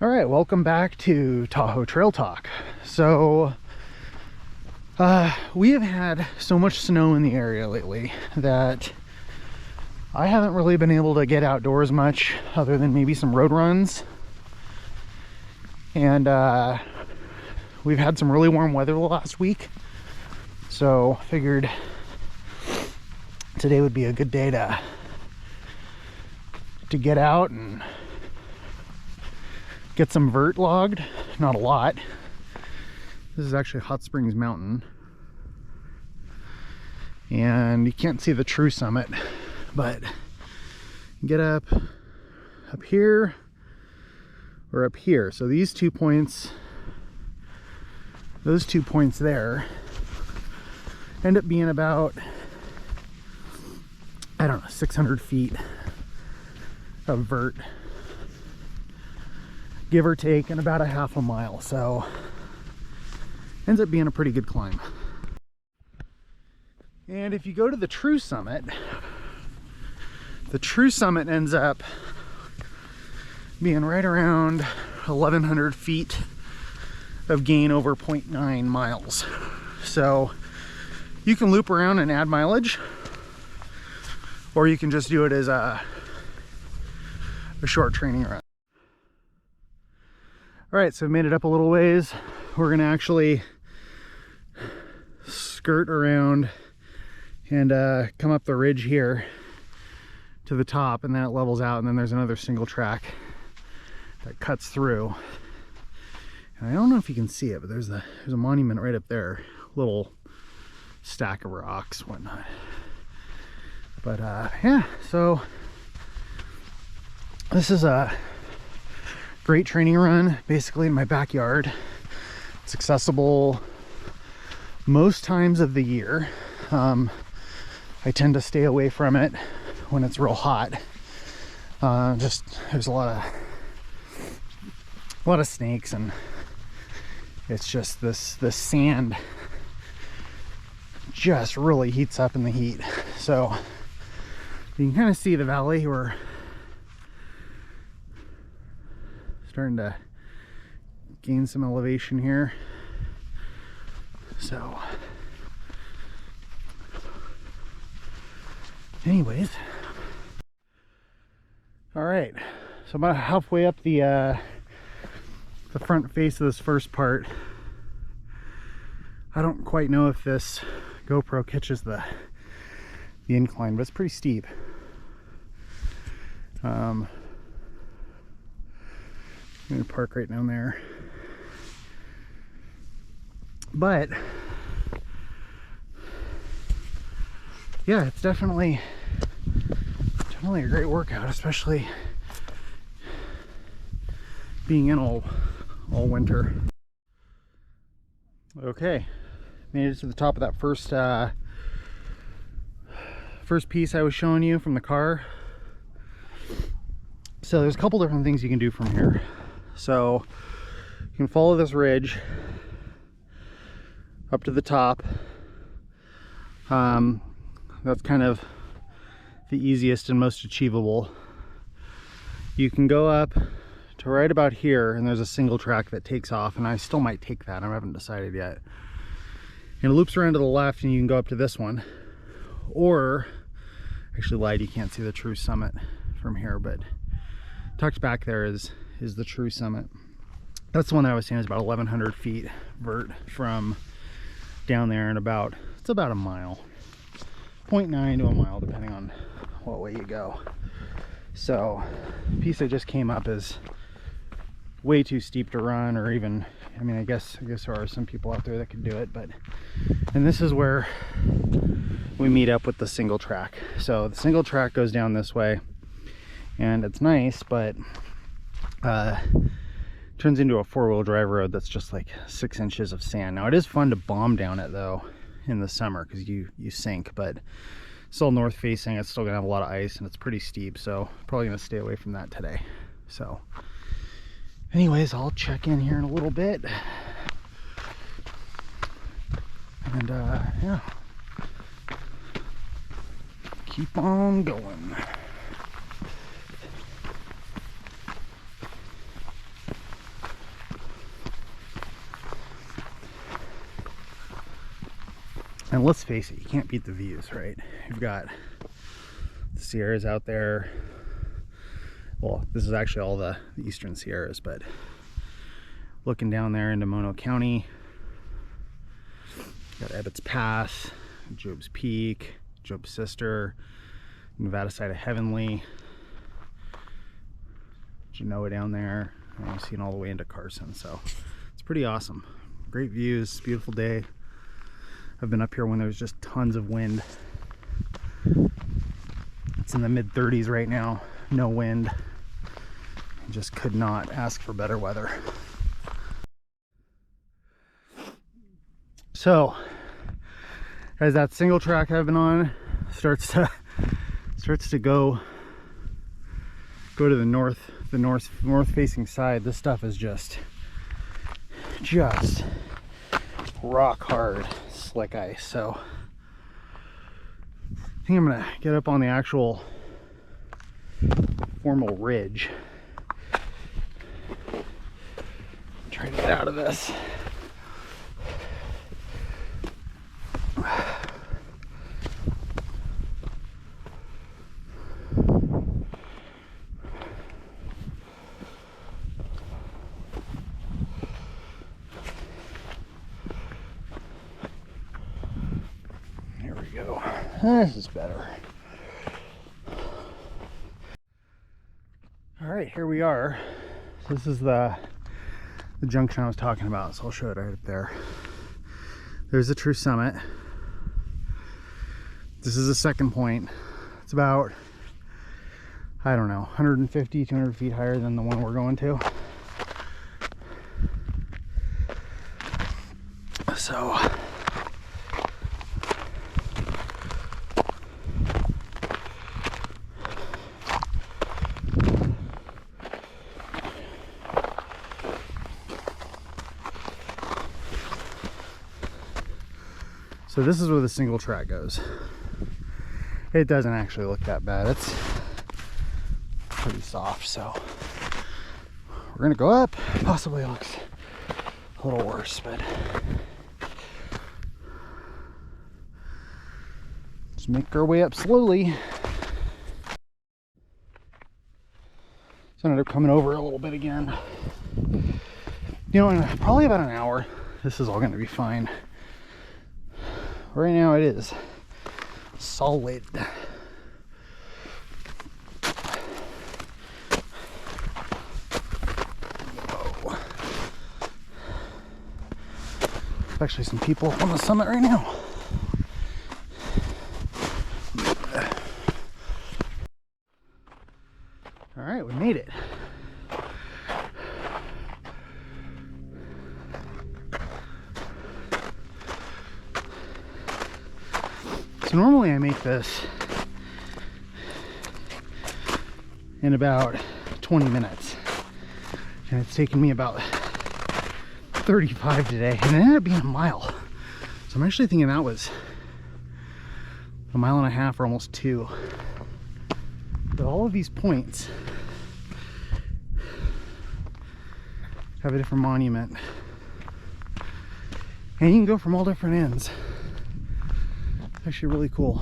All right, welcome back to Tahoe Trail Talk. So we have had so much snow in the area lately that I haven't really been able to get outdoors much other than maybe some road runs. And we've had some really warm weather the last week, so figured today would be a good day to get out and get some vert logged. Not a lot. This is actually Hot Springs Mountain, and you can't see the true summit, but get up here or up here. So these 2 points, those 2 points there, end up being about, I don't know, 600 feet of vert, give or take, and about a half a mile. So ends up being a pretty good climb. And if you go to the true summit ends up being right around 1,100 feet of gain over 0.9 miles. So you can loop around and add mileage, or you can just do it as a short training run. All right, so we made it up a little ways. We're gonna actually skirt around and come up the ridge here to the top, and then it levels out, and then there's another single track that cuts through. And I don't know if you can see it, but there's a monument right up there, little stack of rocks, whatnot. But yeah, so this is a great training run, basically in my backyard. It's accessible most times of the year. I tend to stay away from it when it's real hot. Just there's a lot of snakes, and it's just this sand just really heats up in the heat. So you can kind of see the valley. We're starting to gain some elevation here. So anyways, all right, so about halfway up the front face of this first part. I don't quite know if this GoPro catches the incline, but it's pretty steep. I'm gonna park right down there. But yeah, it's definitely a great workout, especially being in all winter. Okay, made it to the top of that first piece I was showing you from the car. So there's a couple different things you can do from here. So you can follow this ridge up to the top. That's kind of the easiest and most achievable. You can go up to right about here, and there's a single track that takes off, and I still might take that. I haven't decided yet. And it loops around to the left, and you can go up to this one. Or, actually lied, you can't see the true summit from here, but tucked back there is the true summit. That's the one that I was saying is about 1,100 feet vert from down there, and it's about a mile, 0.9 to a mile, depending on what way you go. So the piece that just came up is way too steep to run, or even, I mean, I guess there are some people out there that can do it, and this is where we meet up with the single track. So the single track goes down this way, and it's nice, but turns into a four-wheel drive road that's just like 6 inches of sand. Now it is fun to bomb down it though in the summer, because you sink, but still north facing. It's still gonna have a lot of ice, and it's pretty steep, so probably gonna stay away from that today. So anyways, I'll check in here in a little bit, and yeah, keep on going. And let's face it, you can't beat the views, right? You've got the Sierras out there. Well, this is actually all the eastern Sierras, but looking down there into Mono County, got Ebbets Pass, Job's Peak, Job's Sister, Nevada side of Heavenly, Genoa down there, and you've seen all the way into Carson. So it's pretty awesome. Great views, beautiful day. I've been up here when there's just tons of wind. It's in the mid 30s right now, no wind. Just could not ask for better weather. So as that single track I've been on starts to go to the north facing side, this stuff is just rock hard slick ice. So I think I'm gonna get up on the actual formal ridge, try to get out of this. This is better. All right, here we are. This is the junction I was talking about, so I'll show it right up there. There's the true summit. This is the second point. It's about, I don't know, 150, 200 feet higher than the one we're going to. So this is where the single track goes. It doesn't actually look that bad. It's pretty soft, so we're gonna go up. Possibly looks a little worse, but just make our way up slowly. So I ended up coming over a little bit again. You know, in probably about an hour, this is all gonna be fine. Right now it is solid. Whoa. There's actually some people on the summit right now. All right, we made it. So normally I make this in about 20 minutes, and it's taken me about 35 today, and it ended up being a mile. So I'm actually thinking that was a mile and a half or almost 2. But all of these points have a different monument, and you can go from all different ends. Actually really cool.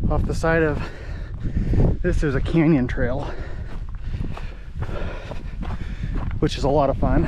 Off the side of this there's a canyon trail, which is a lot of fun.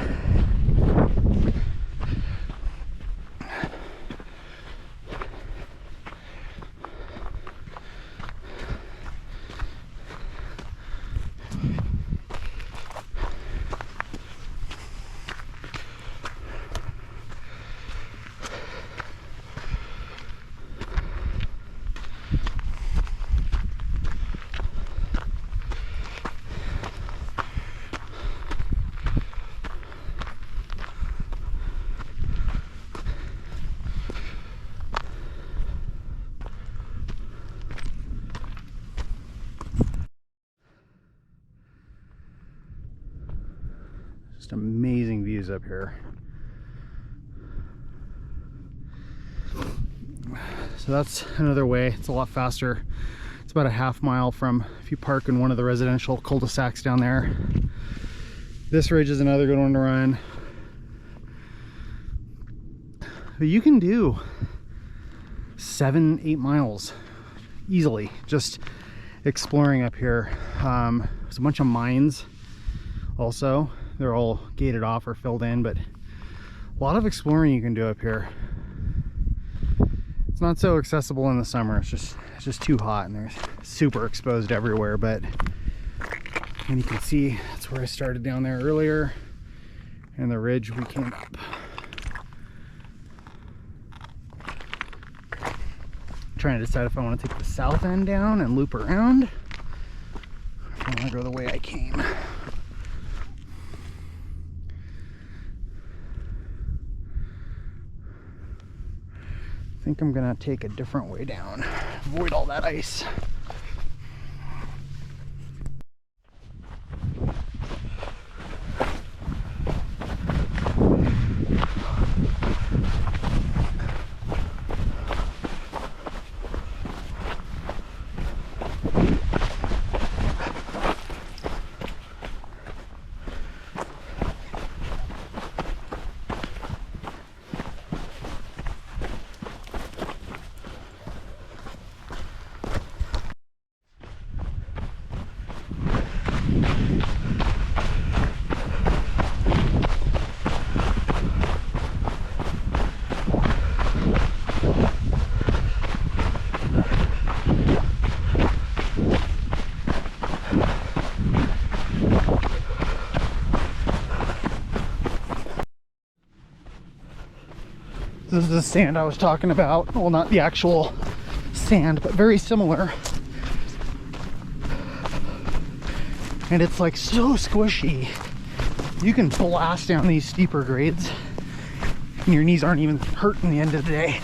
Just amazing views up here. So that's another way. It's a lot faster. It's about a half mile from, if you park in one of the residential cul-de-sacs down there. This ridge is another good one to run. But you can do 7-8 miles easily, just exploring up here. There's a bunch of mines also. They're all gated off or filled in, but a lot of exploring you can do up here. It's not so accessible in the summer. It's just too hot, and there's super exposed everywhere. But and you can see that's where I started down there earlier, and the ridge we came up. Trying to decide if I want to take the south end down and loop around, or if I want to go the way I came. I think I'm gonna take a different way down, avoid all that ice. This is the sand I was talking about. Well, not the actual sand, but very similar. And it's like so squishy. You can blast down these steeper grades and your knees aren't even hurting the end of the day.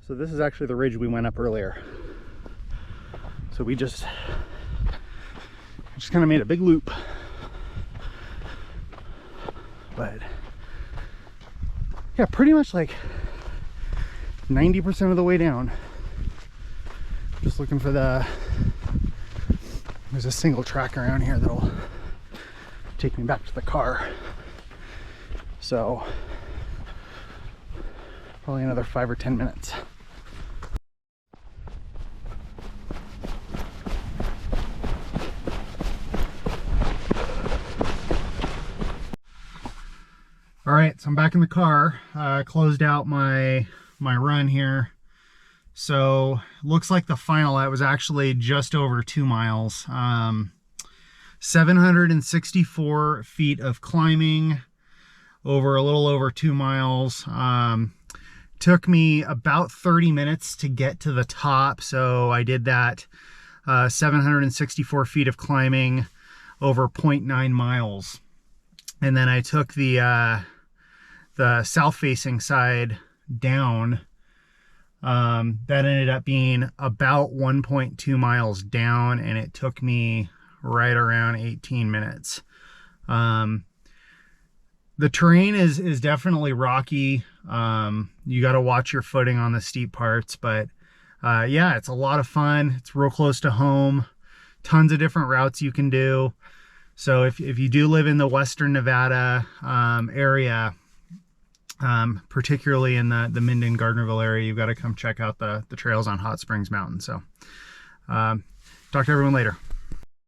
So this is actually the ridge we went up earlier. So we just kind of made a big loop. But yeah, pretty much like 90% of the way down. Just looking for there's a single track around here that'll take me back to the car. So probably another 5 or 10 minutes. All right, so I'm back in the car. Closed out my run here. So looks like the final, that was actually just over 2 miles. 764 feet of climbing over a little over 2 miles. Took me about 30 minutes to get to the top. So I did that 764 feet of climbing over 0.9 miles. And then I took the south-facing side down. That ended up being about 1.2 miles down, and it took me right around 18 minutes. The terrain is definitely rocky. You got to watch your footing on the steep parts, but yeah, it's a lot of fun. It's real close to home. Tons of different routes you can do. So if you do live in the Western Nevada area, particularly in the Minden Gardnerville area, you've got to come check out the trails on Hot Springs Mountain. So talk to everyone later.